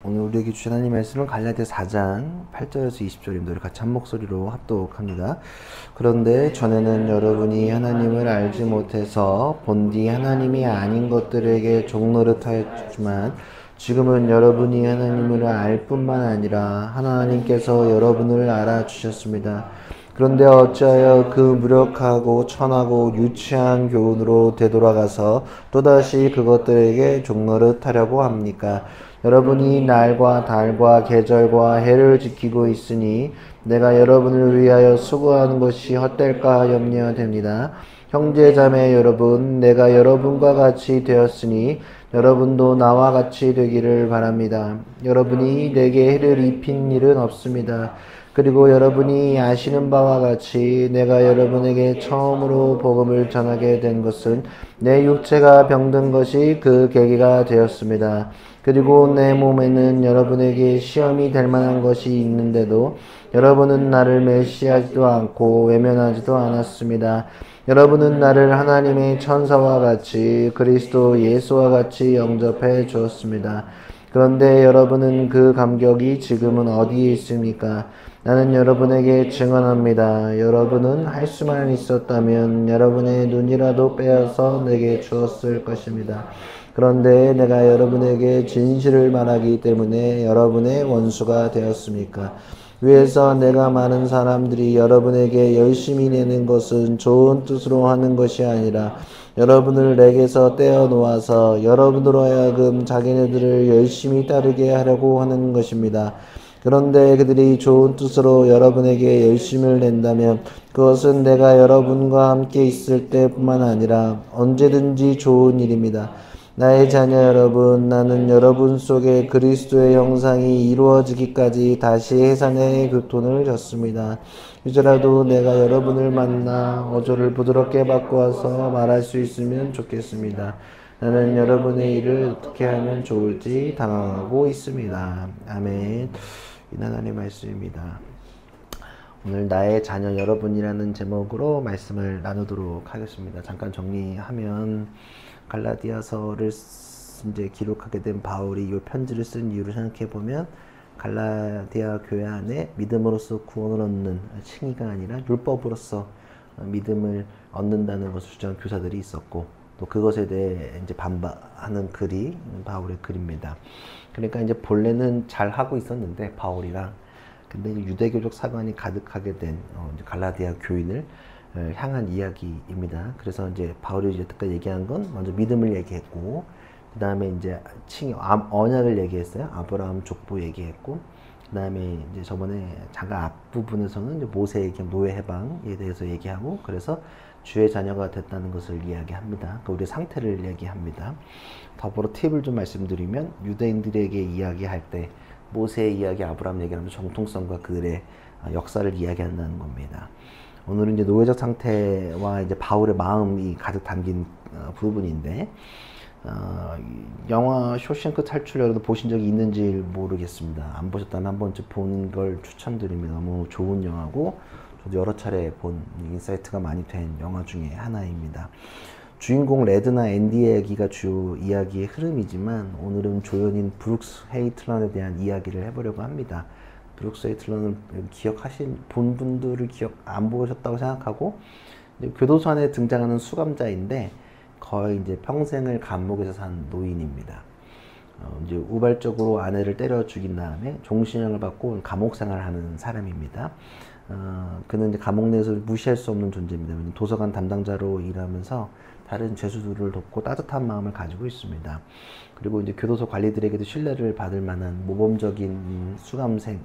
오늘 우리에게 주신 하나님 말씀은 갈라디아 4장 8절에서 20절입니다. 우리 같이 한 목소리로 합독합니다. 그런데 전에는 여러분이 하나님을 알지 못해서 본디 하나님이 아닌 것들에게 종노릇하였지만 지금은 여러분이 하나님을 알 뿐만 아니라 하나님께서 여러분을 알아주셨습니다. 그런데 어찌하여 그 무력하고 천하고 유치한 교훈으로 되돌아가서 또다시 그것들에게 종노릇하려고 합니까? 여러분이 날과 달과 계절과 해를 지키고 있으니 내가 여러분을 위하여 수고하는 것이 헛될까 염려됩니다. 형제자매 여러분, 내가 여러분과 같이 되었으니 여러분도 나와 같이 되기를 바랍니다. 여러분이 내게 해를 입힌 일은 없습니다. 그리고 여러분이 아시는 바와 같이 내가 여러분에게 처음으로 복음을 전하게 된 것은 내 육체가 병든 것이 그 계기가 되었습니다. 그리고 내 몸에는 여러분에게 시험이 될 만한 것이 있는데도 여러분은 나를 멸시하지도 않고 외면하지도 않았습니다. 여러분은 나를 하나님의 천사와 같이 그리스도 예수와 같이 영접해 주었습니다. 그런데 여러분은 그 감격이 지금은 어디에 있습니까? 나는 여러분에게 증언합니다. 여러분은 할 수만 있었다면 여러분의 눈이라도 빼앗아 내게 주었을 것입니다. 그런데 내가 여러분에게 진실을 말하기 때문에 여러분의 원수가 되었습니까? 위에서 내가 많은 사람들이 여러분에게 열심히 내는 것은 좋은 뜻으로 하는 것이 아니라 여러분을 내게서 떼어놓아서 여러분으로 하여금 자기네들을 열심히 따르게 하려고 하는 것입니다. 그런데 그들이 좋은 뜻으로 여러분에게 열심을 낸다면 그것은 내가 여러분과 함께 있을 때뿐만 아니라 언제든지 좋은 일입니다. 나의 자녀 여러분, 나는 여러분 속에 그리스도의 형상이 이루어지기까지 다시 해산의 교통을 졌습니다. 이제라도 내가 여러분을 만나 어조를 부드럽게 바꾸어서 말할 수 있으면 좋겠습니다. 나는 여러분의 일을 어떻게 하면 좋을지 당황하고 있습니다. 아멘. 이 하나님의 말씀입니다. 오늘 나의 자녀 여러분이라는 제목으로 말씀을 나누도록 하겠습니다. 잠깐 정리하면 갈라디아서를 이제 기록하게 된 바울이 이 편지를 쓴 이유를 생각해 보면 갈라디아 교회 안에 믿음으로써 구원을 얻는 칭의가 아니라 율법으로서 믿음을 얻는다는 것을 주장한 교사들이 있었고 또 그것에 대해 이제 반박하는 글이 바울의 글입니다. 그러니까 이제 본래는 잘 하고 있었는데 바울이랑 근데 유대교적 사관이 가득하게 된 갈라디아 교인을 향한 이야기입니다. 그래서 이제 바울이 여태까지 얘기한 건 먼저 믿음을 얘기했고, 그 다음에 이제 언약을 얘기했어요. 아브라함 족보 얘기했고, 그 다음에 이제 저번에 잠깐 앞부분에서는 이제 모세 얘기, 노예 해방에 대해서 얘기하고, 그래서 주의 자녀가 됐다는 것을 이야기합니다. 그러니까 우리의 상태를 얘기합니다. 더불어 팁을 좀 말씀드리면 유대인들에게 이야기할 때 모세의 이야기, 아브라함 얘기하면 정통성과 그들의 역사를 이야기한다는 겁니다. 오늘은 이제 노예적 상태와 이제 바울의 마음이 가득 담긴 부분인데, 영화 쇼생크 탈출 여러분 보신 적이 있는지 모르겠습니다. 안 보셨다면 한 번쯤 보는 걸 추천드립니다. 너무 좋은 영화고, 저도 여러 차례 본 인사이트가 많이 된 영화 중에 하나입니다. 주인공 레드나 앤디의 얘기가 주요 이야기의 흐름이지만, 오늘은 조연인 브룩스 헤이틀런에 대한 이야기를 해보려고 합니다. 브룩스 헤이틀런을 본 분들을 기억 안 보셨다고 생각하고, 교도소 안에 등장하는 수감자인데 거의 이제 평생을 감옥에서 산 노인입니다. 이제 우발적으로 아내를 때려 죽인 다음에 종신형을 받고 감옥 생활을 하는 사람입니다. 그는 이제 감옥 내에서 무시할 수 없는 존재입니다. 도서관 담당자로 일하면서 다른 죄수들을 돕고 따뜻한 마음을 가지고 있습니다. 그리고 이제 교도소 관리들에게도 신뢰를 받을 만한 모범적인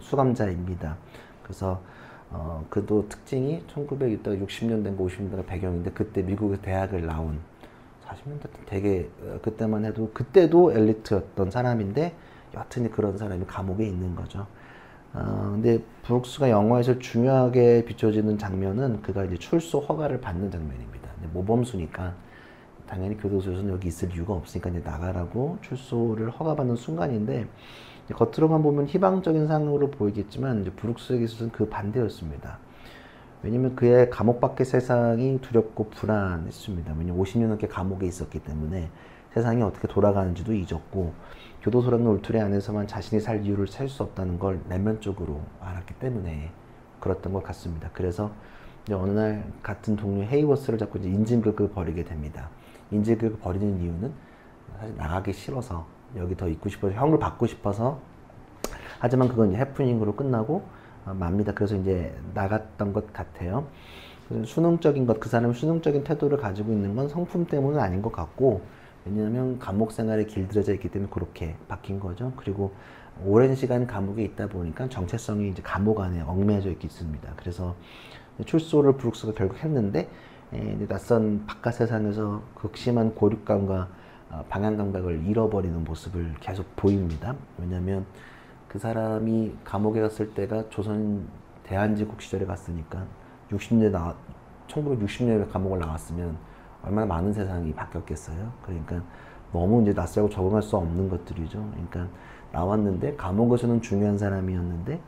수감자입니다. 그래서 그도 특징이 1960년대인가 50년대가 배경인데 그때 미국의 대학을 나온 40년대 되게 그때만 해도 그때도 엘리트였던 사람인데 여하튼 그런 사람이 감옥에 있는 거죠. 근데 브룩스가 영화에서 중요하게 비춰지는 장면은 그가 이제 출소 허가를 받는 장면입니다. 모범수니까 당연히 교도소에서는 여기 있을 이유가 없으니까 이제 나가라고 출소를 허가받는 순간인데, 겉으로만 보면 희망적인 상으로 보이겠지만 이제 브룩스에게 있어서는 그 반대였습니다. 왜냐면 그의 감옥 밖의 세상이 두렵고 불안했습니다. 왜냐면 50년 넘게 감옥에 있었기 때문에 세상이 어떻게 돌아가는지도 잊었고 교도소라는 울투리 안에서만 자신이 살 이유를 찾을 수 없다는 걸 내면적으로 알았기 때문에 그랬던 것 같습니다. 그래서 이제 어느 날 같은 동료 헤이워스를 잡고 이제 인질극을 벌이게 됩니다. 인질극을 벌이는 이유는 사실 나가기 싫어서 여기 더 있고 싶어서 형을 받고 싶어서 하지만 그건 이제 해프닝으로 끝나고 맙니다. 그래서 이제 나갔던 것 같아요. 수능적인 것, 그 사람의 수능적인 태도를 가지고 있는 건 성품 때문은 아닌 것 같고 왜냐하면 감옥 생활에 길들여져 있기 때문에 그렇게 바뀐 거죠. 그리고 오랜 시간 감옥에 있다 보니까 정체성이 이제 감옥 안에 얽매여져 있습니다. 그래서 출소를 브룩스가 결국 했는데 낯선 바깥 세상에서 극심한 고립감과 방향 감각을 잃어버리는 모습을 계속 보입니다. 왜냐하면 그 사람이 감옥에 갔을 때가 조선 대한제국 시절에 갔으니까 1960년에 감옥을 나왔으면 얼마나 많은 세상이 바뀌었겠어요. 그러니까 너무 이제 낯설고 적응할 수 없는 것들이죠. 그러니까 나왔는데 감옥에서는 중요한 사람이었는데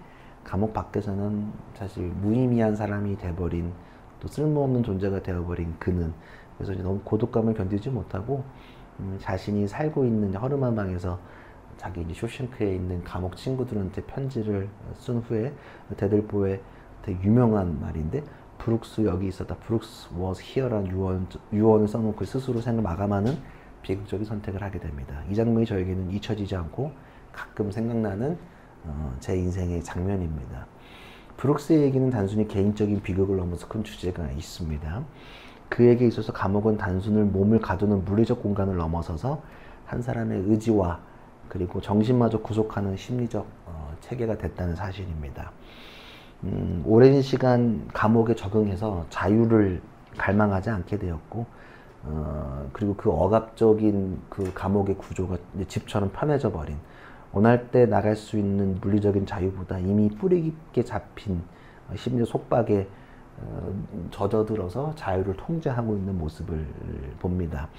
감옥 밖에서는 사실 무의미한 사람이 돼버린 또 쓸모없는 존재가 되어버린 그는 그래서 이제 너무 고독감을 견디지 못하고 자신이 살고 있는 허름한 방에서 자기 이제 쇼싱크에 있는 감옥 친구들한테 편지를 쓴 후에 데들보의 되게 유명한 말인데 브룩스 여기 있었다. 브룩스 was here라는 유언을 써놓고 스스로 생을 마감하는 비극적인 선택을 하게 됩니다. 이 장면이 저에게는 잊혀지지 않고 가끔 생각나는 제 인생의 장면입니다. 브룩스의 얘기는 단순히 개인적인 비극을 넘어서 큰 주제가 있습니다. 그에게 있어서 감옥은 단순히 몸을 가두는 물리적 공간을 넘어서서 한 사람의 의지와 그리고 정신마저 구속하는 심리적 체계가 됐다는 사실입니다. 오랜 시간 감옥에 적응해서 자유를 갈망하지 않게 되었고 그리고 그 억압적인 그 감옥의 구조가 집처럼 편해져 버린 원할 때 나갈 수 있는 물리적인 자유보다 이미 뿌리 깊게 잡힌 심리적 속박에 젖어들어서 자유를 통제하고 있는 모습을 봅니다.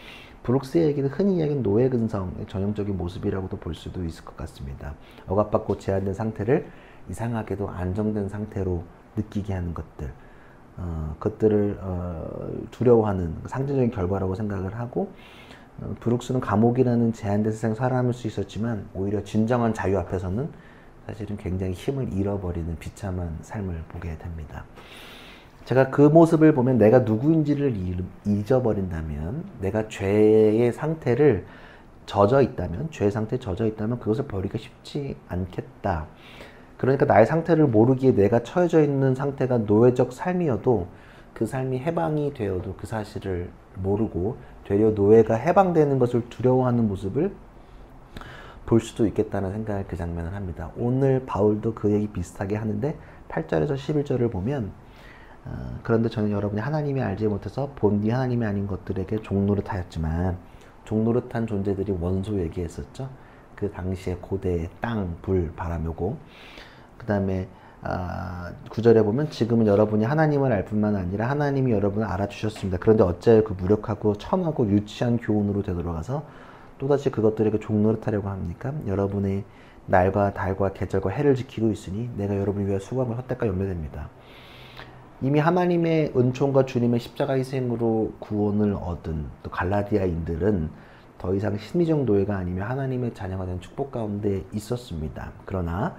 브룩스의 얘기는 흔히 이야기하는 노예 근성의 전형적인 모습이라고도 볼 수도 있을 것 같습니다. 억압받고 제한된 상태를 이상하게도 안정된 상태로 느끼게 하는 것들, 그것들을 두려워하는 상징적인 결과라고 생각을 하고 브룩스는 감옥이라는 제한된 세상에 살아남을 수 있었지만 오히려 진정한 자유 앞에서는 사실은 굉장히 힘을 잃어버리는 비참한 삶을 보게 됩니다. 제가 그 모습을 보면 내가 누구인지를 잊어버린다면 내가 죄의 상태를 젖어 있다면 죄의 상태에 젖어 있다면 그것을 버리기가 쉽지 않겠다. 그러니까 나의 상태를 모르기에 내가 처해져 있는 상태가 노예적 삶이어도 그 삶이 해방이 되어도 그 사실을 모르고 되려 노예가 해방되는 것을 두려워하는 모습을 볼 수도 있겠다는 생각을 그 장면을 합니다. 오늘 바울도 그 얘기 비슷하게 하는데 8절에서 11절을 보면 그런데 저는 여러분이 하나님이 알지 못해서 본디 하나님이 아닌 것들에게 종노릇하였지만 종노릇한 존재들이 원소 얘기했었죠. 그 당시에 고대의 땅, 불, 바람이고 그 다음에 9절에 보면 지금은 여러분이 하나님을 알 뿐만 아니라 하나님이 여러분을 알아주셨습니다. 그런데 어째 그 무력하고 천하고 유치한 교훈으로 되돌아가서 또다시 그것들에게 종노릇하려고 합니까? 여러분의 날과 달과 계절과 해를 지키고 있으니 내가 여러분을 위하여 수고한 것 헛되까 염려됩니다. 이미 하나님의 은총과 주님의 십자가 희생으로 구원을 얻은 또 갈라디아인들은 더 이상 심리적 노예가 아니며 하나님의 자녀가 된 축복 가운데 있었습니다. 그러나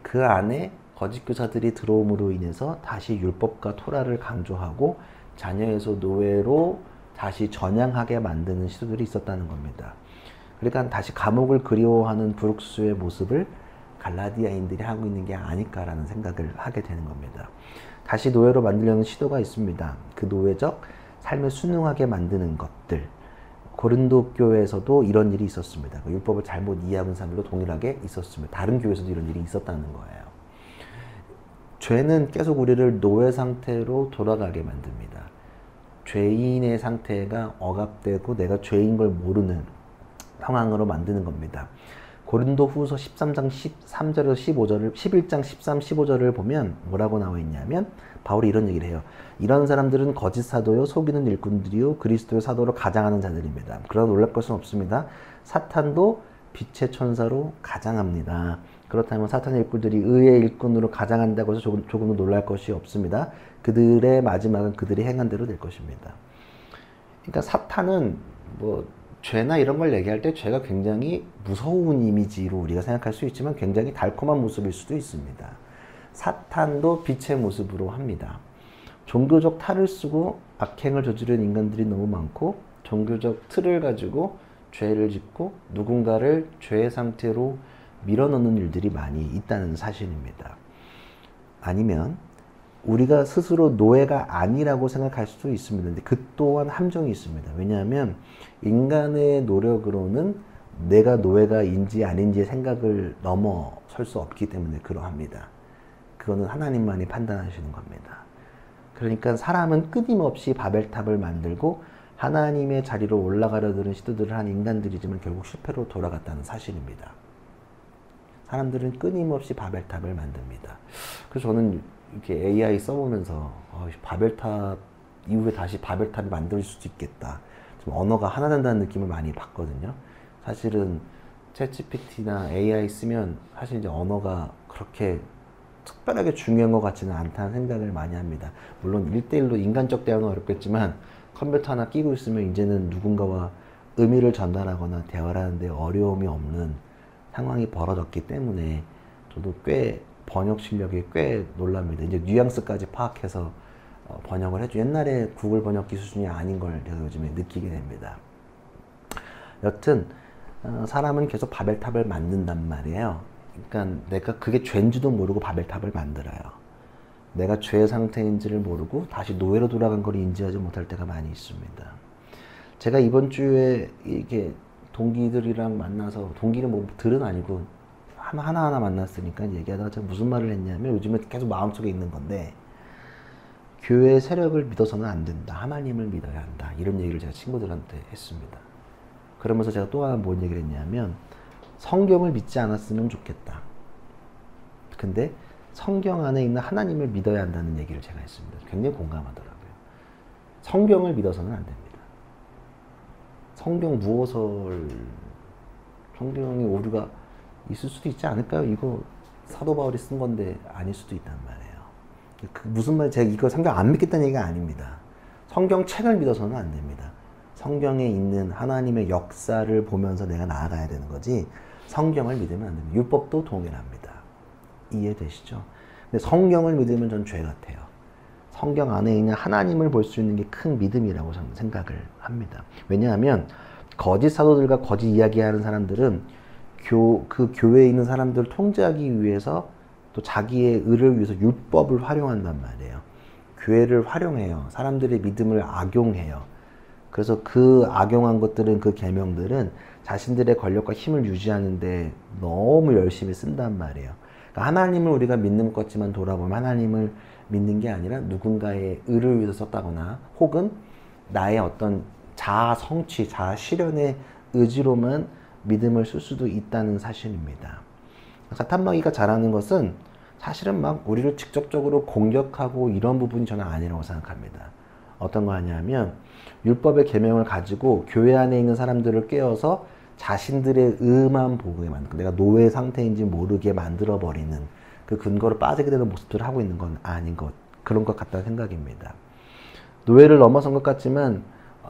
그 안에 거짓 교사들이 들어옴으로 인해서 다시 율법과 토라를 강조하고 자녀에서 노예로 다시 전향하게 만드는 시도들이 있었다는 겁니다. 그러니까 다시 감옥을 그리워하는 브룩스의 모습을 갈라디아인들이 하고 있는 게 아닐까라는 생각을 하게 되는 겁니다. 다시 노예로 만들려는 시도가 있습니다. 그 노예적 삶을 순응하게 만드는 것들. 고린도 교회에서도 이런 일이 있었습니다. 율법을 잘못 이해하는 사람들도 동일하게 있었습니다. 다른 교회에서도 이런 일이 있었다는 거예요. 죄는 계속 우리를 노예 상태로 돌아가게 만듭니다. 죄인의 상태가 억압되고 내가 죄인 걸 모르는 상황으로 만드는 겁니다. 고린도 후서 13장 13절에서 15절을 11장 13, 15절을 보면 뭐라고 나와 있냐면 바울이 이런 얘기를 해요. 이런 사람들은 거짓 사도요 속이는 일꾼들이요 그리스도의 사도로 가장하는 자들입니다. 그러나 놀랄 것은 없습니다. 사탄도 빛의 천사로 가장합니다. 그렇다면 사탄의 일꾼들이 의의 일꾼으로 가장한다고 해서 조금도 놀랄 것이 없습니다. 그들의 마지막은 그들이 행한 대로 될 것입니다. 그러니까 사탄은 뭐 죄나 이런 걸 얘기할 때 죄가 굉장히 무서운 이미지로 우리가 생각할 수 있지만 굉장히 달콤한 모습일 수도 있습니다. 사탄도 빛의 모습으로 합니다. 종교적 탈을 쓰고 악행을 저지른 인간들이 너무 많고 종교적 틀을 가지고 죄를 짓고 누군가를 죄의 상태로 밀어넣는 일들이 많이 있다는 사실입니다. 아니면 우리가 스스로 노예가 아니라고 생각할 수도 있습니다. 근데 그 또한 함정이 있습니다. 왜냐하면 인간의 노력으로는 내가 노예가인지 아닌지의 생각을 넘어설 수 없기 때문에 그러합니다. 그거는 하나님만이 판단하시는 겁니다. 그러니까 사람은 끊임없이 바벨탑을 만들고 하나님의 자리로 올라가려 드는 시도들을 한 인간들이지만 결국 실패로 돌아갔다는 사실입니다. 사람들은 끊임없이 바벨탑을 만듭니다. 그래서 저는 이렇게 AI 써보면서 바벨탑 이후에 다시 바벨탑이 만들 수도 있겠다. 좀 언어가 하나 된다는 느낌을 많이 받거든요. 사실은 챗GPT나 AI 쓰면 사실 이제 언어가 그렇게 특별하게 중요한 것 같지는 않다는 생각을 많이 합니다. 물론 1대1로 인간적 대화는 어렵겠지만 컴퓨터 하나 끼고 있으면 이제는 누군가와 의미를 전달하거나 대화를 하는데 어려움이 없는 상황이 벌어졌기 때문에 저도 꽤 번역 실력이 꽤 놀랍니다. 이제 뉘앙스까지 파악해서 번역을 해줘. 옛날에 구글 번역기 수준이 아닌 걸 제가 요즘에 느끼게 됩니다. 여튼 사람은 계속 바벨탑을 만든단 말이에요. 그러니까 내가 그게 죄인지도 모르고 바벨탑을 만들어요. 내가 죄의 상태인지를 모르고 다시 노예로 돌아간 걸 인지하지 못할 때가 많이 있습니다. 제가 이번 주에 이렇게 동기들이랑 만나서, 동기는 뭐 들은 아니고 하나하나 만났으니까 얘기하다가 제가 무슨 말을 했냐면 요즘에 계속 마음속에 있는 건데 교회의 세력을 믿어서는 안 된다. 하나님을 믿어야 한다. 이런 얘기를 제가 친구들한테 했습니다. 그러면서 제가 또 하나 뭔 얘기를 했냐면 성경을 믿지 않았으면 좋겠다. 근데 성경 안에 있는 하나님을 믿어야 한다는 얘기를 제가 했습니다. 굉장히 공감하더라고요. 성경을 믿어서는 안 됩니다. 성경 무어설, 성경에 오류가 있을 수도 있지 않을까요? 이거 사도 바울이 쓴 건데 아닐 수도 있단 말이에요. 무슨 말, 제가 이거 성경 안 믿겠다는 얘기가 아닙니다. 성경 책을 믿어서는 안 됩니다. 성경에 있는 하나님의 역사를 보면서 내가 나아가야 되는 거지 성경을 믿으면 안 됩니다. 율법도 동일합니다. 이해되시죠? 근데 성경을 믿으면 전 죄 같아요. 성경 안에 있는 하나님을 볼 수 있는 게 큰 믿음이라고 저는 생각을 합니다. 왜냐하면 거짓 사도들과 거짓 이야기하는 사람들은 그 교회에 있는 사람들을 통제하기 위해서 또 자기의 의를 위해서 율법을 활용한단 말이에요. 교회를 활용해요. 사람들의 믿음을 악용해요. 그래서 그 악용한 것들은, 그 계명들은 자신들의 권력과 힘을 유지하는데 너무 열심히 쓴단 말이에요. 그러니까 하나님을 우리가 믿는 것 같지만 돌아보면 하나님을 믿는 게 아니라 누군가의 의를 위해서 썼다거나 혹은 나의 어떤 자아 성취, 자아 실현의 의지로만 믿음을 쓸 수도 있다는 사실입니다. 사탄마귀가 잘하는 것은 사실은 막 우리를 직접적으로 공격하고 이런 부분이 저는 아니라고 생각합니다. 어떤 거 하냐면 율법의 계명을 가지고 교회 안에 있는 사람들을 깨워서 자신들의 의만 보게 만들고 내가 노예 상태인지 모르게 만들어버리는 그 근거로 빠지게 되는 모습들을 하고 있는 건 아닌 것, 그런 것 같다는 생각입니다. 노예를 넘어선 것 같지만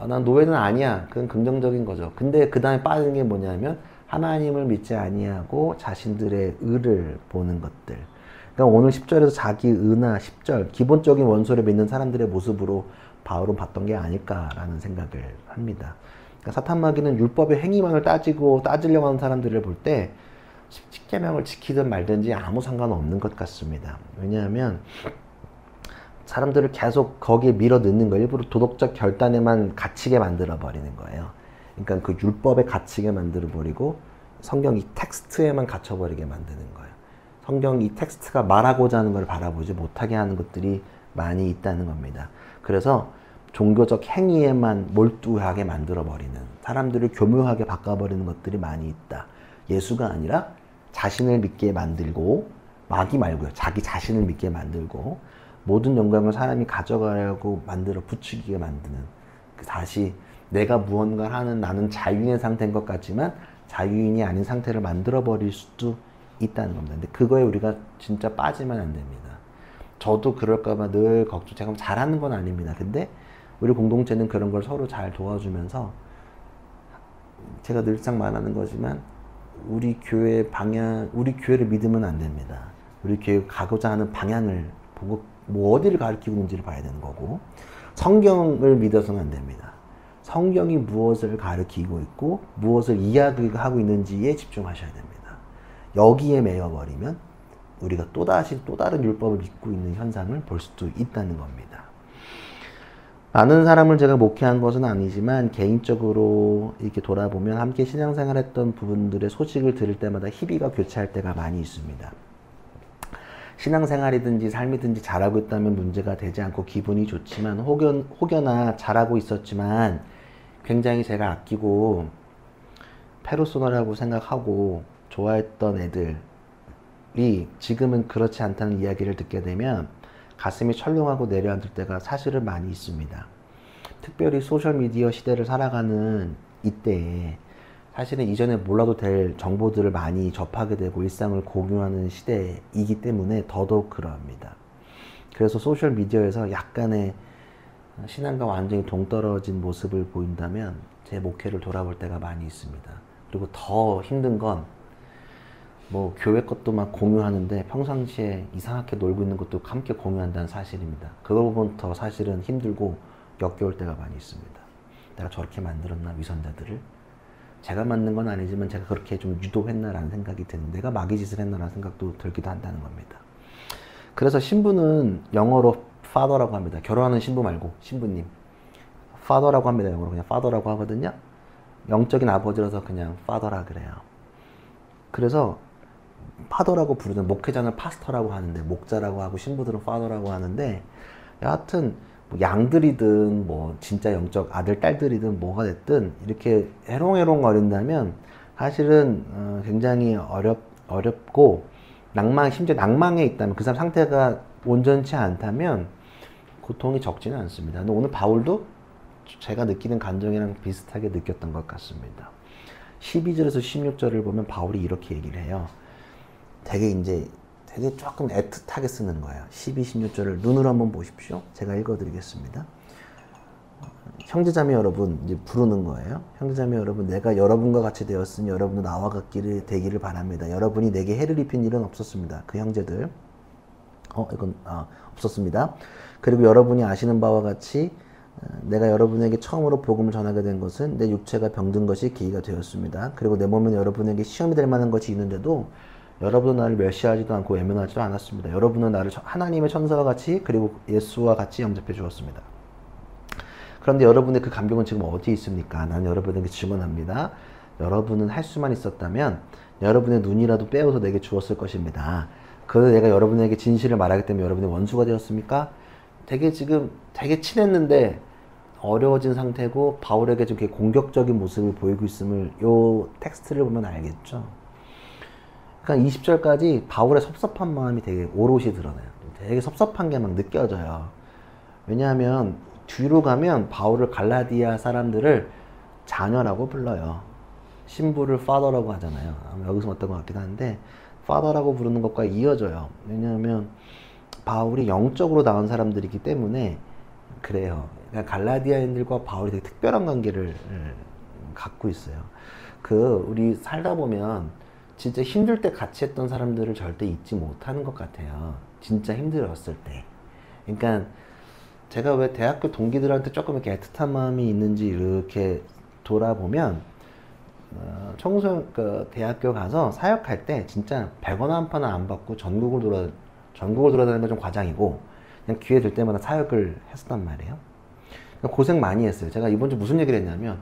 난 노예는 아니야. 그건 긍정적인 거죠. 근데 그 다음에 빠지는 게 뭐냐면 하나님을 믿지 아니하고 자신들의 의를 보는 것들. 그러니까 오늘 10절에서 자기 의나 10절, 기본적인 원소를 믿는 사람들의 모습으로 바울은 봤던 게 아닐까라는 생각을 합니다. 그러니까 사탄마귀는 율법의 행위만을 따지려고 하는 사람들을 볼 때 십계명을 지키든 말든지 아무 상관없는 것 같습니다. 왜냐하면 사람들을 계속 거기에 밀어 넣는 거예요. 일부러 도덕적 결단에만 갇히게 만들어 버리는 거예요. 그러니까 그 율법에 갇히게 만들어 버리고 성경 이 텍스트에만 갇혀버리게 만드는 거예요. 성경 이 텍스트가 말하고자 하는 걸 바라보지 못하게 하는 것들이 많이 있다는 겁니다. 그래서 종교적 행위에만 몰두하게 만들어 버리는, 사람들을 교묘하게 바꿔버리는 것들이 많이 있다. 예수가 아니라 자신을 믿게 만들고, 마귀 말고요, 자기 자신을 믿게 만들고 모든 영광을 사람이 가져가려고 만들어 부추기게 만드는, 다시 내가 무언가를 하는, 나는 자유인의 상태인 것 같지만 자유인이 아닌 상태를 만들어 버릴 수도 있다는 겁니다. 근데 그거에 우리가 진짜 빠지면 안 됩니다. 저도 그럴까봐 늘 걱정, 제가 잘하는 건 아닙니다. 근데 우리 공동체는 그런 걸 서로 잘 도와주면서 제가 늘상 말하는 거지만 우리 교회 방향, 우리 교회를 믿으면 안 됩니다. 우리 교회 가고자 하는 방향을 보고 뭐 어디를 가리키고 있는지를 봐야 되는 거고, 성경을 믿어서는 안 됩니다. 성경이 무엇을 가리키고 있고 무엇을 이야기하고 있는지에 집중하셔야 됩니다. 여기에 매여버리면 우리가 또다시 또 다른 율법을 믿고 있는 현상을 볼 수도 있다는 겁니다. 많은 사람을 제가 목회한 것은 아니지만 개인적으로 이렇게 돌아보면 함께 신앙생활했던 부분들의 소식을 들을 때마다 희비가 교차할 때가 많이 있습니다. 신앙생활이든지 삶이든지 잘하고 있다면 문제가 되지 않고 기분이 좋지만, 혹여나 잘하고 있었지만 굉장히 제가 아끼고 페르소나라고 생각하고 좋아했던 애들이 지금은 그렇지 않다는 이야기를 듣게 되면 가슴이 철렁하고 내려앉을 때가 사실은 많이 있습니다. 특별히 소셜미디어 시대를 살아가는 이때에 사실은 이전에 몰라도 될 정보들을 많이 접하게 되고 일상을 공유하는 시대이기 때문에 더더욱 그러합니다. 그래서 소셜미디어에서 약간의 신앙과 완전히 동떨어진 모습을 보인다면 제 목회를 돌아볼 때가 많이 있습니다. 그리고 더 힘든 건 뭐 교회 것도 막 공유하는데 평상시에 이상하게 놀고 있는 것도 함께 공유한다는 사실입니다. 그걸 보면 더 사실은 힘들고 역겨울 때가 많이 있습니다. 내가 저렇게 만들었나, 위선자들을? 제가 만든 건 아니지만 제가 그렇게 좀 유도했나라는 생각이 드는, 내가 마귀짓을 했나라는 생각도 들기도 한다는 겁니다. 그래서 신부는 영어로 father라고 합니다. 결혼하는 신부 말고 신부님. father라고 합니다. 영어로 그냥 father라고 하거든요. 영적인 아버지라서 그냥 father라 그래요. 그래서 파더라고 부르는, 목회자는 파스터라고 하는데, 목자라고 하고 신부들은 파더라고 하는데, 여하튼 뭐 양들이든 뭐 진짜 영적 아들 딸들이든 뭐가 됐든 이렇게 해롱해롱 거린다면 사실은 굉장히 어렵고, 심지어 낭망에 있다면, 그 사람 상태가 온전치 않다면 고통이 적지는 않습니다. 근데 오늘 바울도 제가 느끼는 감정이랑 비슷하게 느꼈던 것 같습니다. 12절에서 16절을 보면 바울이 이렇게 얘기를 해요. 되게 조금 애틋하게 쓰는 거예요. 12, 16절을 눈으로 한번 보십시오. 제가 읽어드리겠습니다. 형제자매 여러분, 이제 부르는 거예요. 형제자매 여러분, 내가 여러분과 같이 되었으니 여러분도 나와 같기를 되기를 바랍니다. 여러분이 내게 해를 입힌 일은 없었습니다. 그 형제들. 없었습니다. 그리고 여러분이 아시는 바와 같이 내가 여러분에게 처음으로 복음을 전하게 된 것은 내 육체가 병든 것이 계기가 되었습니다. 그리고 내 몸에 여러분에게 시험이 될 만한 것이 있는데도 여러분은 나를 멸시하지도 않고 외면하지도 않았습니다. 여러분은 나를 하나님의 천사와 같이, 그리고 예수와 같이 영접해 주었습니다. 그런데 여러분의 그 감격은 지금 어디에 있습니까? 나는 여러분에게 증언합니다. 여러분은 할 수만 있었다면 여러분의 눈이라도 빼어서 내게 주었을 것입니다. 그런데 내가 여러분에게 진실을 말하기 때문에 여러분의 원수가 되었습니까? 되게 친했는데 어려워진 상태고 바울에게 좀 공격적인 모습을 보이고 있음을 요 텍스트를 보면 알겠죠. 그러니까 20절까지 바울의 섭섭한 마음이 되게 오롯이 드러나요. 되게 섭섭한 게 막 느껴져요. 왜냐하면 뒤로 가면 바울을 갈라디아 사람들을 자녀라고 불러요. 신부를 father라고 하잖아요. 여기서 어떤 것 같기도 한데 father라고 부르는 것과 이어져요. 왜냐하면 바울이 영적으로 나온 사람들이기 때문에 그래요. 그러니까 갈라디아인들과 바울이 되게 특별한 관계를 갖고 있어요. 우리 살다 보면 진짜 힘들 때 같이 했던 사람들을 절대 잊지 못하는 것 같아요. 진짜 힘들었을 때. 그러니까 제가 왜 대학교 동기들한테 조금 이렇게 애틋한 마음이 있는지 이렇게 돌아보면 대학교 가서 사역할 때 진짜 100원 한 푼 안 받고 전국을 돌아다니는 건 좀 과장이고 그냥 기회 될 때마다 사역을 했었단 말이에요. 고생 많이 했어요. 제가 이번 주 무슨 얘기를 했냐면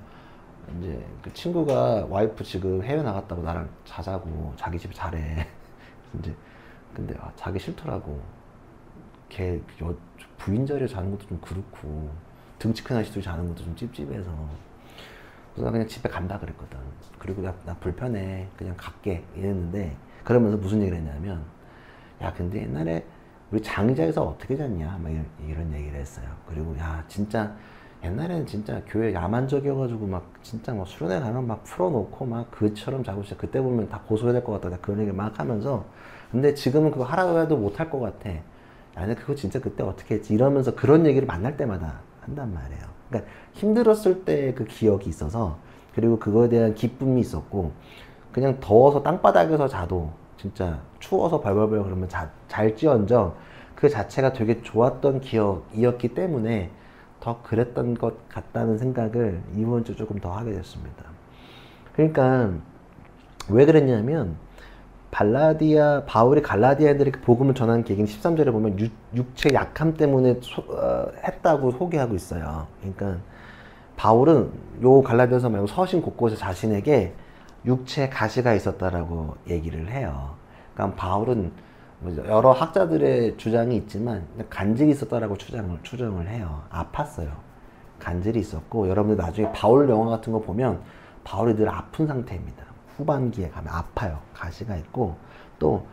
이제 그 친구가 와이프 지금 해외 나갔다고 나랑 자자고 자기 집 잘해. 이제 근데 자기 싫더라고. 걔 부인 자리에 자는 것도 좀 그렇고 등치 큰 아저씨도 자는 것도 좀 찝찝해서 그래서 나 그냥 집에 간다 그랬거든. 그리고 나 불편해 그냥 갈게 이랬는데 그러면서 무슨 얘기를 했냐면 야 근데 옛날에 우리 장의자에서 어떻게 잤냐 막 이런 얘기를 했어요. 그리고 야 진짜 옛날에는 진짜 교회 야만적이어가지고 막 진짜 뭐 수련회 가면 막 풀어놓고 막 그처럼 자고 진짜 그때 보면 다 고소해야 될 것 같다. 내가 그런 얘기 막 하면서 근데 지금은 그거 하라고 해도 못할 것 같아. 야 근데 그거 진짜 그때 어떻게 했지 이러면서 그런 얘기를 만날 때마다 한단 말이에요. 그러니까 힘들었을 때 그 기억이 있어서 그리고 그거에 대한 기쁨이 있었고, 그냥 더워서 땅바닥에서 자도 진짜 추워서 벌벌벌 그러면 잘지언정 그 자체가 되게 좋았던 기억이었기 때문에 더 그랬던 것 같다는 생각을 이번 주 조금 더 하게 됐습니다. 그러니까 왜 그랬냐면 바울이 갈라디아인들에게 복음을 전하는 계기는 13절에 보면 육체 약함 때문에 했다고 소개하고 있어요. 그러니까 바울은 요 갈라디아서 말고 서신 곳곳에 자신에게 육체 가시가 있었다라고 얘기를 해요. 그러니까 바울은 여러 학자들의 주장이 있지만 간질이 있었다라고 추정을 해요. 아팠어요. 간질이 있었고, 여러분들 나중에 바울 영화 같은 거 보면 바울이 늘 아픈 상태입니다. 후반기에 가면 아파요. 가시가 있고, 또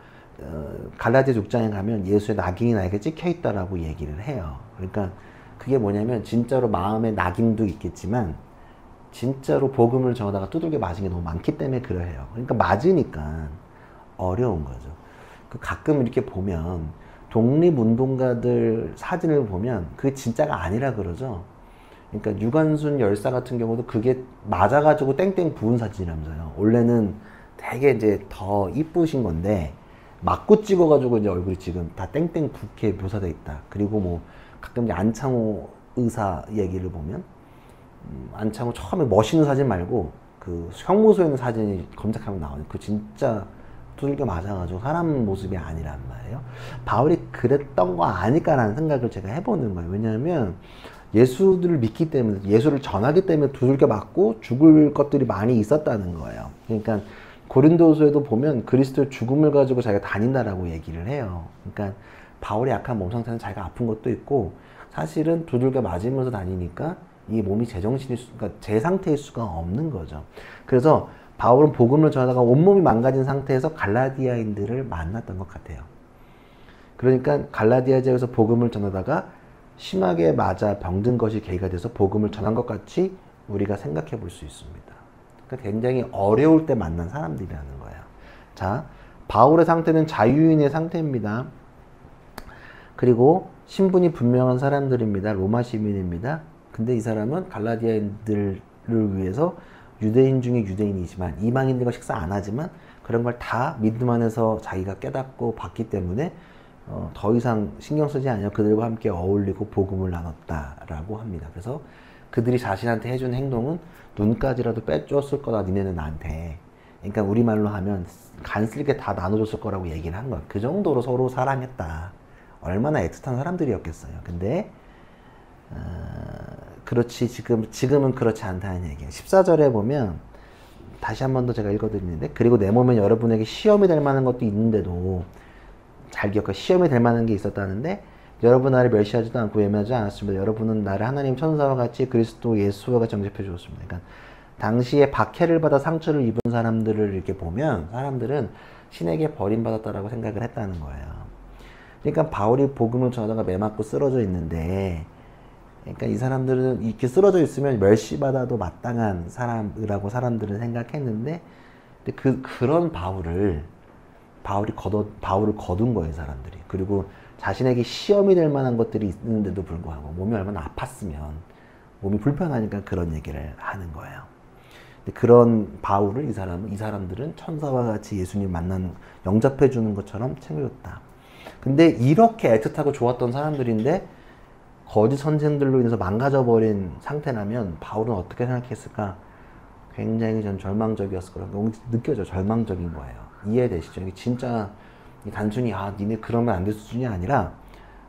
갈라디아 6장에 가면 예수의 낙인이 나에게 찍혀 있다라고 얘기를 해요. 그러니까 그게 뭐냐면 진짜로 마음에 낙인도 있겠지만 진짜로 복음을 전하다가 두들겨 맞은 게 너무 많기 때문에 그래요. 그러니까 맞으니까 어려운 거죠. 가끔 이렇게 보면 독립운동가들 사진을 보면 그게 진짜가 아니라 그러죠. 그러니까 유관순 열사 같은 경우도 그게 맞아가지고 땡땡 부은 사진이라면서요. 원래는 되게 이제 더 이쁘신 건데 맞고 찍어가지고 이제 얼굴이 지금 다 땡땡 붓게 묘사돼 있다. 그리고 뭐 가끔 이제 안창호 의사 얘기를 보면 안창호 처음에 멋있는 사진 말고 그 형무소에 있는 사진이 검색하면 나오는 그 진짜 두들겨 맞아가지고 사람 모습이 아니란 말이에요. 바울이 그랬던 거 아닐까라는 생각을 제가 해보는 거예요. 왜냐하면 예수를 믿기 때문에, 예수를 전하기 때문에 두들겨 맞고 죽을 것들이 많이 있었다는 거예요. 그러니까 고린도서에도 보면 그리스도의 죽음을 가지고 자기가 다닌다라고 얘기를 해요. 그러니까 바울의 약한 몸 상태는 자기가 아픈 것도 있고, 사실은 두들겨 맞으면서 다니니까 이 몸이 그러니까 제 상태일 수가 없는 거죠. 그래서 바울은 복음을 전하다가 온몸이 망가진 상태에서 갈라디아인들을 만났던 것 같아요. 그러니까 갈라디아 지역에서 복음을 전하다가 심하게 맞아 병든 것이 계기가 돼서 복음을 전한 것 같이 우리가 생각해 볼 수 있습니다. 그러니까 굉장히 어려울 때 만난 사람들이라는 거예요. 자, 바울의 상태는 자유인의 상태입니다. 그리고 신분이 분명한 사람들입니다. 로마 시민입니다. 근데 이 사람은 갈라디아인들을 위해서 유대인 중에 유대인이지만 이방인들과 식사 안 하지만 그런 걸 다 믿음 안에서 자기가 깨닫고 봤기 때문에 더 이상 신경 쓰지 않으려 그들과 함께 어울리고 복음을 나눴다라고 합니다. 그래서 그들이 자신한테 해준 행동은 눈까지라도 빼줬을 거다 니네는 나한테. 그러니까 우리말로 하면 간쓸게 다 나눠줬을 거라고 얘기를 한 거야. 그 정도로 서로 사랑했다. 얼마나 애틋한 사람들이었겠어요. 근데 그렇지 지금은 그렇지 않다는 얘기예요. 14절에 보면 다시 한 번 더 제가 읽어드리는데, 그리고 내 몸엔 여러분에게 시험이 될 만한 것도 있는데도 잘 기억하, 시험이 될 만한 게 있었다는데 여러분 나를 멸시하지도 않고 외면하지 않았습니다. 여러분은 나를 하나님 천사와 같이 그리스도 예수와 같이 영접해 주었습니다. 그러니까 당시에 박해를 받아 상처를 입은 사람들을 이렇게 보면 사람들은 신에게 버림받았다라고 생각을 했다는 거예요. 그러니까 바울이 복음을 전하다가 매 맞고 쓰러져 있는데, 그러니까 이 사람들은 이렇게 쓰러져 있으면 멸시받아도 마땅한 사람이라고 사람들은 생각했는데, 근데 그런 바울을 거둔 거예요, 사람들이. 그리고 자신에게 시험이 될 만한 것들이 있는데도 불구하고 몸이 얼마나 아팠으면 몸이 불편하니까 그런 얘기를 하는 거예요. 근데 그런 바울을 이 사람들은 천사와 같이 예수님 영접해 주는 것처럼 챙겨줬다. 근데 이렇게 애틋하고 좋았던 사람들인데 거짓 선생들로 인해서 망가져버린 상태라면 바울은 어떻게 생각했을까? 굉장히 전 절망적이었을 거라고 느껴져. 절망적인 거예요. 이해되시죠? 이게 진짜 단순히 니네 그러면 안 될 수준이 아니라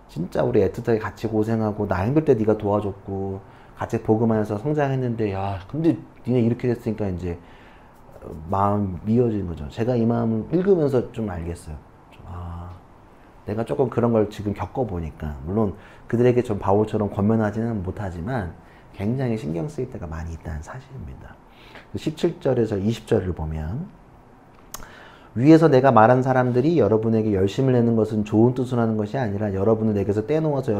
진짜 우리 애틋하게 같이 고생하고 나 힘들 때 네가 도와줬고 같이 복음 안에서 성장했는데 근데 니네 이렇게 됐으니까 이제 마음 미어지는 거죠. 제가 이 마음을 읽으면서 좀 알겠어요. 내가 조금 그런 걸 지금 겪어보니까, 물론 그들에게 좀 바울처럼 권면하지는 못하지만 굉장히 신경 쓰일 때가 많이 있다는 사실입니다. 17절에서 20절을 보면, 위에서 내가 말한 사람들이 여러분에게 열심을 내는 것은 좋은 뜻으로 하는 것이 아니라 여러분을 내게서 떼놓아서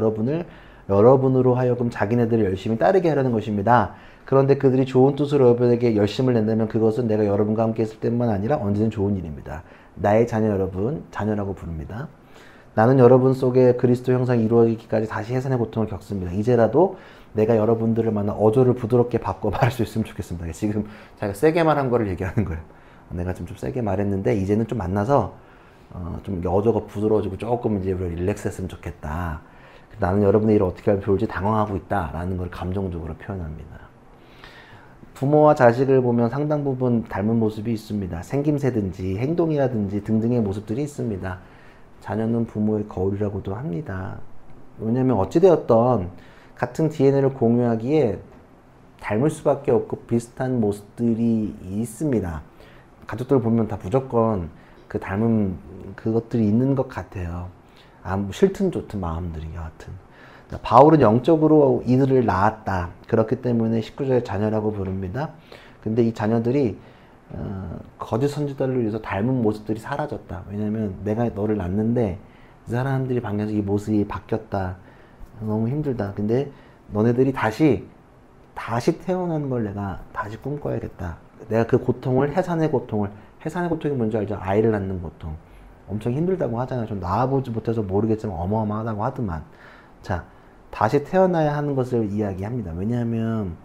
여러분으로 하여금 자기네들을 열심히 따르게 하려는 것입니다. 그런데 그들이 좋은 뜻으로 여러분에게 열심을 낸다면 그것은 내가 여러분과 함께 있을 때만 아니라 언제든 좋은 일입니다. 나의 자녀 여러분, 자녀라고 부릅니다. 나는 여러분 속에 그리스도 형상이 이루어지기까지 다시 해산의 고통을 겪습니다. 이제라도 내가 여러분들을 만나 어조를 부드럽게 바꿔 말할 수 있으면 좋겠습니다. 지금 자기가 세게 말한 거를 얘기하는 거예요. 내가 좀 세게 말했는데 이제는 좀 만나서 좀 어조가 부드러워지고 조금 이제 릴렉스 했으면 좋겠다. 나는 여러분의 일을 어떻게 하면 좋을지 당황하고 있다라는 걸 감정적으로 표현합니다. 부모와 자식을 보면 상당 부분 닮은 모습이 있습니다. 생김새든지 행동이라든지 등등의 모습들이 있습니다. 자녀는 부모의 거울이라고도 합니다. 왜냐하면 어찌되었던 같은 DNA를 공유하기에 닮을 수밖에 없고 비슷한 모습들이 있습니다. 가족들 보면 다 무조건 그 닮은 그것들이 있는 것 같아요. 싫든 좋든 마음들이 여하튼. 바울은 영적으로 이들을 낳았다. 그렇기 때문에 19절에 자녀라고 부릅니다. 근데 이 자녀들이 거짓 선지자를 위해서 닮은 모습들이 사라졌다. 왜냐면 내가 너를 낳는데 이 사람들이 반겨서 이 모습이 바뀌었다. 너무 힘들다. 근데 너네들이 다시 태어나는 걸 내가 다시 꿈꿔야겠다. 내가 그 고통을 해산의 고통이 뭔지 알죠? 아이를 낳는 고통. 엄청 힘들다고 하잖아요. 좀 낳아보지 못해서 모르겠지만 어마어마하다고 하더만. 자, 다시 태어나야 하는 것을 이야기합니다. 왜냐하면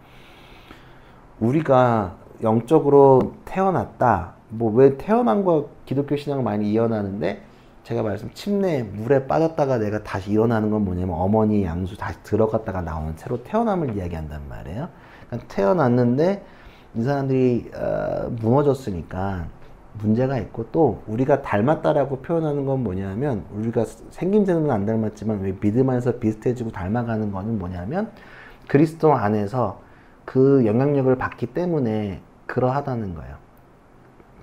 우리가 영적으로 태어났다. 뭐 왜 태어난 거 기독교 신앙을 많이 이어나는데 제가 침내에 물에 빠졌다가 내가 다시 일어나는 건 뭐냐면 어머니 양수 다시 들어갔다가 나오는 새로 태어남을 이야기한단 말이에요. 그러니까 태어났는데 이 사람들이 무너졌으니까 문제가 있고, 또 우리가 닮았다라고 표현하는 건 뭐냐면 우리가 생김새는 안 닮았지만 왜 믿음 안에서 비슷해지고 닮아가는 거는 뭐냐면 그리스도 안에서 그 영향력을 받기 때문에 그러하다는 거예요.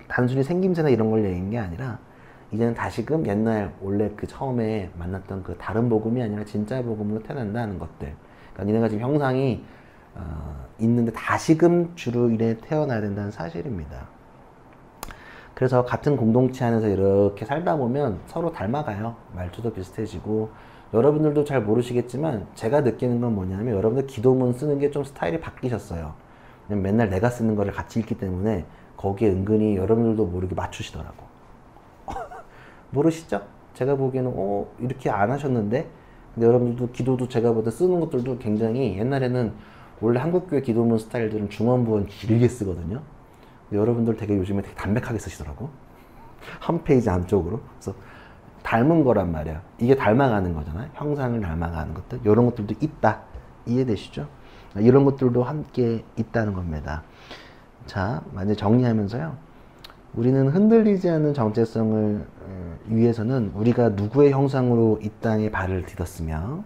단순히 생김새나 이런 걸 얘기한 게 아니라 이제는 다시금 옛날 원래 그 처음에 만났던 그 다른 복음이 아니라 진짜 복음으로 태어난다는 것들. 그러니까 니네가 지금 형상이 있는데 다시금 주로 인해 태어나야 된다는 사실입니다. 그래서 같은 공동체 안에서 이렇게 살다 보면 서로 닮아가요. 말투도 비슷해지고. 여러분들도 잘 모르시겠지만 제가 느끼는 건 뭐냐면 여러분들 기도문 쓰는 게 좀 스타일이 바뀌셨어요. 왜냐면 맨날 내가 쓰는 거를 같이 읽기 때문에 거기에 은근히 여러분들도 모르게 맞추시더라고. 모르시죠? 제가 보기에는 이렇게 안 하셨는데, 근데 여러분들도 기도도 제가 보다 쓰는 것들도 굉장히 옛날에는 원래 한국교회 기도문 스타일들은 중원부원 길게 쓰거든요. 여러분들 요즘에 되게 담백하게 쓰시더라고. 한 페이지 안쪽으로. 그래서 닮은 거란 말이야. 이게 닮아가는 거잖아요. 형상을 닮아가는 것들. 이런 것들도 있다. 이해되시죠? 이런 것들도 함께 있다는 겁니다. 자, 만약 정리하면서요. 우리는 흔들리지 않는 정체성을 위해서는 우리가 누구의 형상으로 이 땅에 발을 디뎠으며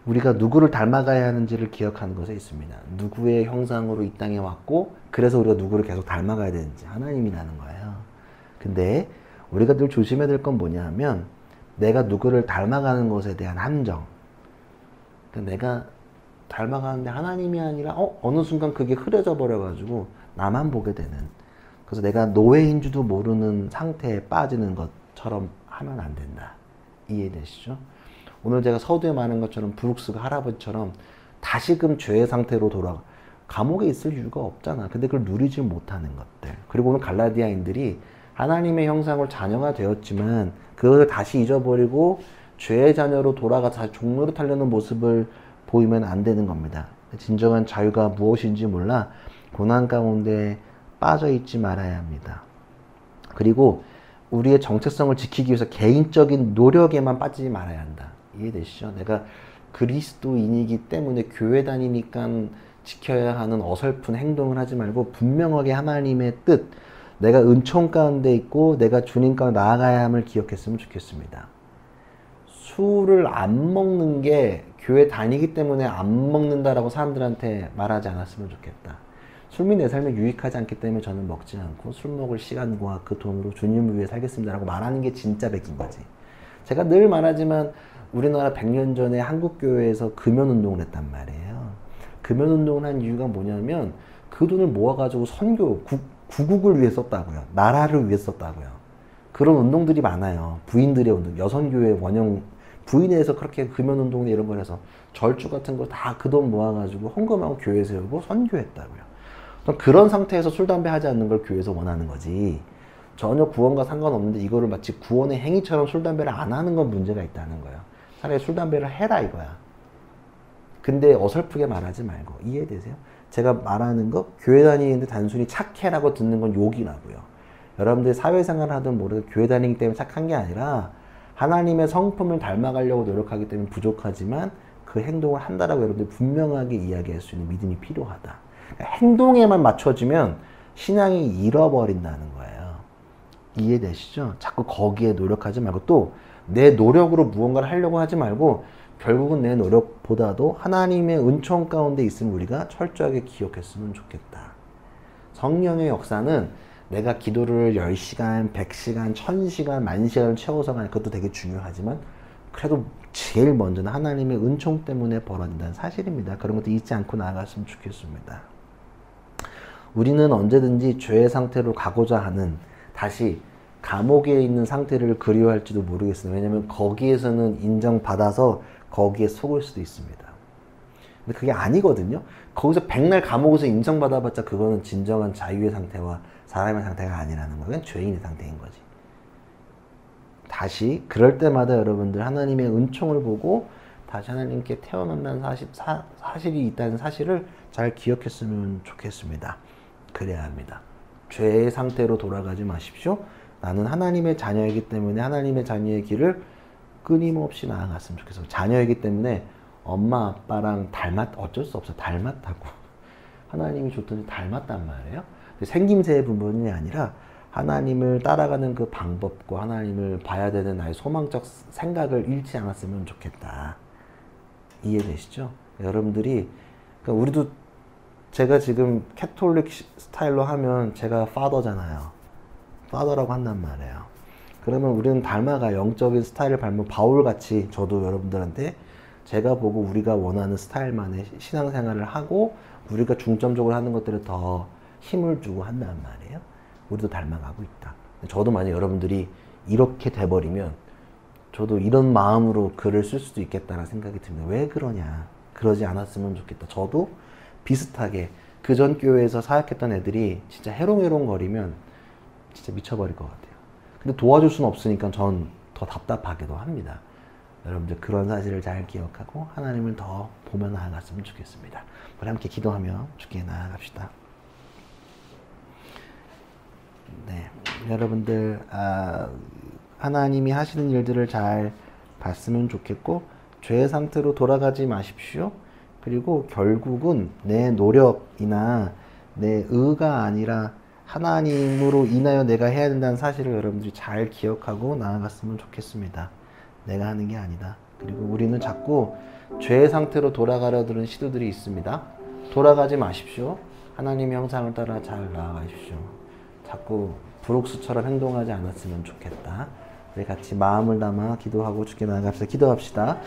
우리가 누구를 닮아가야 하는지를 기억하는 것에 있습니다. 누구의 형상으로 이 땅에 왔고 그래서 우리가 누구를 계속 닮아가야 되는지 하나님이라는 거예요. 근데 우리가 늘 조심해야 될 건 뭐냐 하면 내가 누구를 닮아가는 것에 대한 함정. 그러니까 내가 닮아가는데 하나님이 아니라 어느 순간 그게 흐려져 버려가지고 나만 보게 되는, 그래서 내가 노예인 줄도 모르는 상태에 빠지는 것처럼 하면 안 된다. 이해되시죠? 오늘 제가 서두에 말한 것처럼 브룩스가 할아버지처럼 다시금 죄의 상태로 돌아가 감옥에 있을 이유가 없잖아. 근데 그걸 누리지 못하는 것들. 그리고 오늘 갈라디아인들이 하나님의 형상으로 자녀가 되었지만 그것을 다시 잊어버리고 죄의 자녀로 돌아가서 다시 종로로 타려는 모습을 보이면 안 되는 겁니다. 진정한 자유가 무엇인지 몰라 고난 가운데 빠져 있지 말아야 합니다. 그리고 우리의 정체성을 지키기 위해서 개인적인 노력에만 빠지지 말아야 한다. 이해되시죠? 내가 그리스도인이기 때문에 교회 다니니까 지켜야 하는 어설픈 행동을 하지 말고 분명하게 하나님의 뜻, 내가 은총 가운데 있고 내가 주님 가운데 나아가야 함을 기억했으면 좋겠습니다. 술을 안 먹는 게 교회 다니기 때문에 안 먹는다라고 사람들한테 말하지 않았으면 좋겠다. 술이 내 삶에 유익하지 않기 때문에 저는 먹지 않고 술 먹을 시간과 그 돈으로 주님을 위해 살겠습니다라고 말하는 게 진짜 백인 거지. 제가 늘 말하지만 우리나라 100년 전에 한국교회에서 금연운동을 했단 말이에요. 금연운동을 한 이유가 뭐냐면 그 돈을 모아가지고 선교, 구국을 위해 썼다고요. 나라를 위해 썼다고요. 그런 운동들이 많아요. 부인들의 운동, 여성교회 원형 부인회에서 그렇게 금연운동 이런 걸 해서 절주 같은 거 다 그 돈 모아가지고 헌금하고 교회 세우고 선교했다고요. 그런 상태에서 술, 담배 하지 않는 걸 교회에서 원하는 거지. 전혀 구원과 상관없는데 이거를 마치 구원의 행위처럼 술, 담배를 안 하는 건 문제가 있다는 거예요. 차라리 술, 담배를 해라 이거야. 근데 어설프게 말하지 말고. 이해되세요? 제가 말하는 거 교회 다니는데 단순히 착해라고 듣는 건 욕이라고요. 여러분들이 사회생활을 하든 뭐든 교회 다니기 때문에 착한 게 아니라 하나님의 성품을 닮아가려고 노력하기 때문에 부족하지만 그 행동을 한다라고 여러분들이 분명하게 이야기할 수 있는 믿음이 필요하다. 그러니까 행동에만 맞춰지면 신앙이 잃어버린다는 거예요. 이해되시죠? 자꾸 거기에 노력하지 말고 또 내 노력으로 무언가를 하려고 하지 말고 결국은 내 노력보다도 하나님의 은총 가운데 있음을 우리가 철저하게 기억했으면 좋겠다. 성령의 역사는 내가 기도를 10시간, 100시간, 1000시간, 10,000시간을 채워서 가는 그것도 되게 중요하지만 그래도 제일 먼저는 하나님의 은총 때문에 벌어진다는 사실입니다. 그런 것도 잊지 않고 나아갔으면 좋겠습니다. 우리는 언제든지 죄의 상태로 가고자 하는 다시 감옥에 있는 상태를 그리워할지도 모르겠어요. 왜냐하면 거기에서는 인정받아서 거기에 속을 수도 있습니다. 근데 그게 아니거든요. 거기서 백날 감옥에서 인정받아봤자 그거는 진정한 자유의 상태와 사람의 상태가 아니라는 거예요. 그건 죄인의 상태인 거지. 다시 그럴 때마다 여러분들 하나님의 은총을 보고 다시 하나님께 태어난다는 사실이 있다는 사실을 잘 기억했으면 좋겠습니다. 그래야 합니다. 죄의 상태로 돌아가지 마십시오. 나는 하나님의 자녀이기 때문에 하나님의 자녀의 길을 끊임없이 나아갔으면 좋겠어요. 자녀이기 때문에 엄마 아빠랑 어쩔 수 없어. 닮았다고. 하나님이 줬더니 닮았단 말이에요. 생김새의 부분이 아니라 하나님을 따라가는 그 방법과 하나님을 봐야 되는 나의 소망적 생각을 잃지 않았으면 좋겠다. 이해되시죠? 여러분들이, 그러니까 우리도 제가 지금 캐톨릭 스타일로 하면 제가 파더잖아요. 파더라고 한단 말이에요. 그러면 우리는 닮아가 영적인 스타일을 밟으면 바울같이 저도 여러분들한테 제가 보고 우리가 원하는 스타일만의 신앙생활을 하고 우리가 중점적으로 하는 것들을 더 힘을 주고 한단 말이에요. 우리도 닮아가고 있다. 저도 만약 여러분들이 이렇게 돼버리면 저도 이런 마음으로 글을 쓸 수도 있겠다는 생각이 듭니다. 왜 그러냐. 그러지 않았으면 좋겠다. 저도 비슷하게 그 전 교회에서 사역했던 애들이 진짜 해롱해롱거리면 진짜 미쳐버릴 것 같아요. 근데 도와줄 수는 없으니까 전 더 답답하기도 합니다. 여러분들 그런 사실을 잘 기억하고 하나님을 더 보며 나아갔으면 좋겠습니다. 우리 함께 기도하며 주께 나아갑시다. 네, 여러분들 하나님이 하시는 일들을 잘 봤으면 좋겠고 죄의 상태로 돌아가지 마십시오. 그리고 결국은 내 노력이나 내 의가 아니라 하나님으로 인하여 내가 해야 된다는 사실을 여러분들이 잘 기억하고 나아갔으면 좋겠습니다. 내가 하는 게 아니다. 그리고 우리는 자꾸 죄의 상태로 돌아가려 드는 시도들이 있습니다. 돌아가지 마십시오. 하나님의 형상을 따라 잘 나아가십시오. 자꾸 브룩스처럼 행동하지 않았으면 좋겠다. 우리 같이 마음을 담아 기도하고 주께 나아갑시다. 기도합시다.